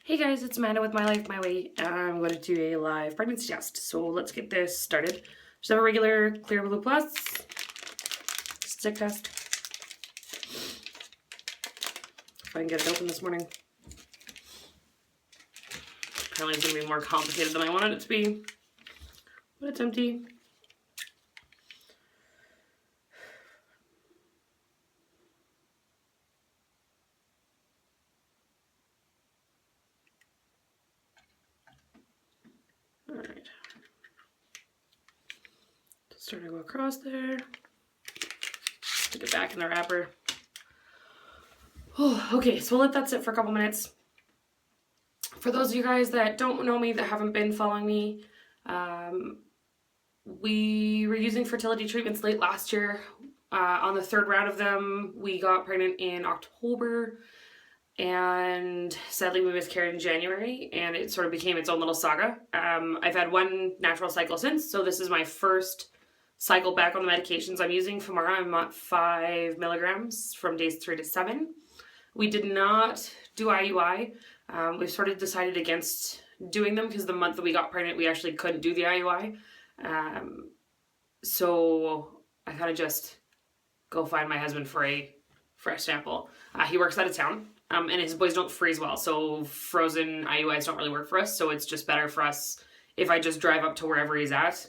Hey guys, it's Amanda with My Life My Way. I'm going to do a live pregnancy test. So let's get this started. Just have a regular clear blue plus stick test. If I can get it open this morning. Apparently it's going to be more complicated than I wanted it to be. But it's empty. Alright. Start to go across there. Stick it back in the wrapper. Oh, okay, so we'll let that sit for a couple minutes. For those of you guys that don't know me, that haven't been following me, we were using fertility treatments late last year. On the third round of them, we got pregnant in October, and sadly we miscarried in January, and it sort of became its own little saga. I've had one natural cycle since, so this is my first cycle back on the medications I'm using. Femara, I'm at 5 milligrams from days 3 to 7. We did not do IUI. We've sort of decided against doing them because the month that we got pregnant, we actually couldn't do the IUI. So I kind of just go find my husband for a fresh sample. He works out of town, and his boys don't freeze well, so frozen IUIs don't really work for us, so it's just better for us if I just drive up to wherever he's at,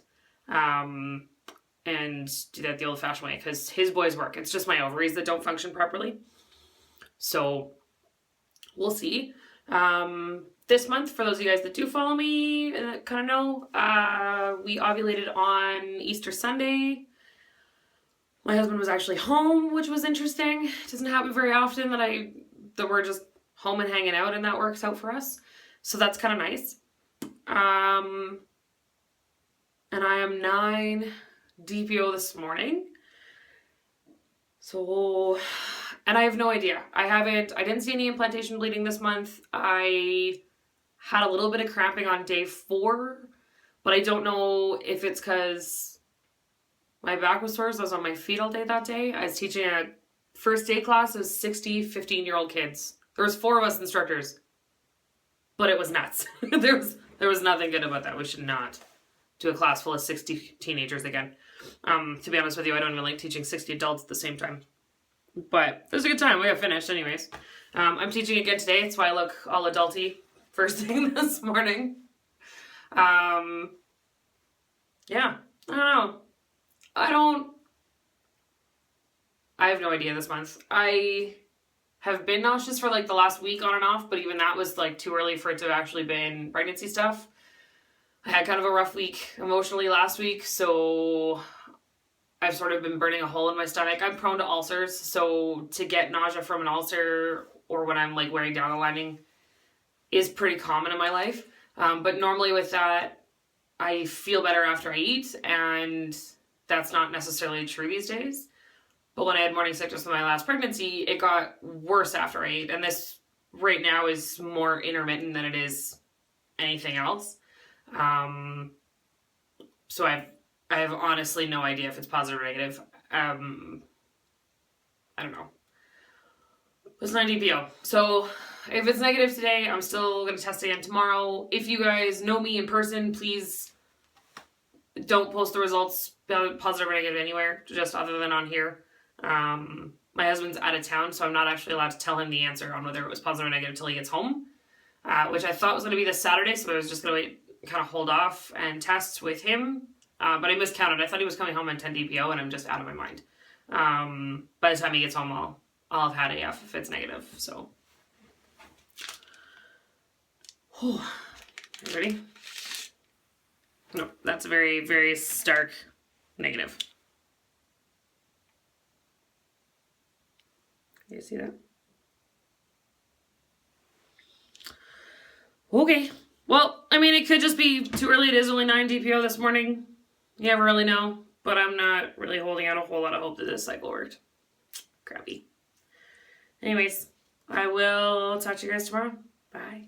and do that the old-fashioned way, because his boys work. It's just my ovaries that don't function properly. So we'll see. This month, for those of you guys that do follow me and that kind of know, we ovulated on Easter Sunday. My husband was actually home, which was interesting. It doesn't happen very often that we're just home and hanging out, and that works out for us. So that's kind of nice. And I am 9 DPO this morning. So, and I have no idea. I didn't see any implantation bleeding this month. I had a little bit of cramping on day 4, but I don't know if it's because my back was sore, so I was on my feet all day that day. I was teaching a first day class of 60 15-year-old kids. There was 4 of us instructors, but it was nuts. There was nothing good about that. We should not do a class full of 60 teenagers again. To be honest with you, I don't even like teaching 60 adults at the same time. But it was a good time. We got finished anyways. I'm teaching again today. That's why I look all adulty first thing this morning. Yeah, I don't know. I have no idea this month. I have been nauseous for like the last week on and off, but even that was like too early for it to have actually been pregnancy stuff. I had kind of a rough week emotionally last week, so I've sort of been burning a hole in my stomach. I'm prone to ulcers, so to get nausea from an ulcer or when I'm like wearing down the lining is pretty common in my life. But normally with that, I feel better after I eat, and that's not necessarily true these days. But when I had morning sickness with my last pregnancy, it got worse after I ate, and this right now is more intermittent than it is anything else. So I have honestly no idea if it's positive or negative. I don't know. It's 9 DPO. So if it's negative today, I'm still going to test again tomorrow. If you guys know me in person, please don't post the results, positive or negative, anywhere, just other than on here. My husband's out of town, so I'm not actually allowed to tell him the answer on whether it was positive or negative until he gets home, which I thought was going to be this Saturday, so I was just going to wait, kind of hold off and test with him. But I miscounted. I thought he was coming home on 10 DPO, and I'm just out of my mind. By the time he gets home, I'll have had AF if it's negative. So, you ready? No, that's a very, very stark negative. You see that? Okay. Well, I mean, it could just be too early. It is only 9 DPO this morning. You never really know, but I'm not really holding out a whole lot of hope that this cycle worked. Crappy. Anyways, I will talk to you guys tomorrow. Bye.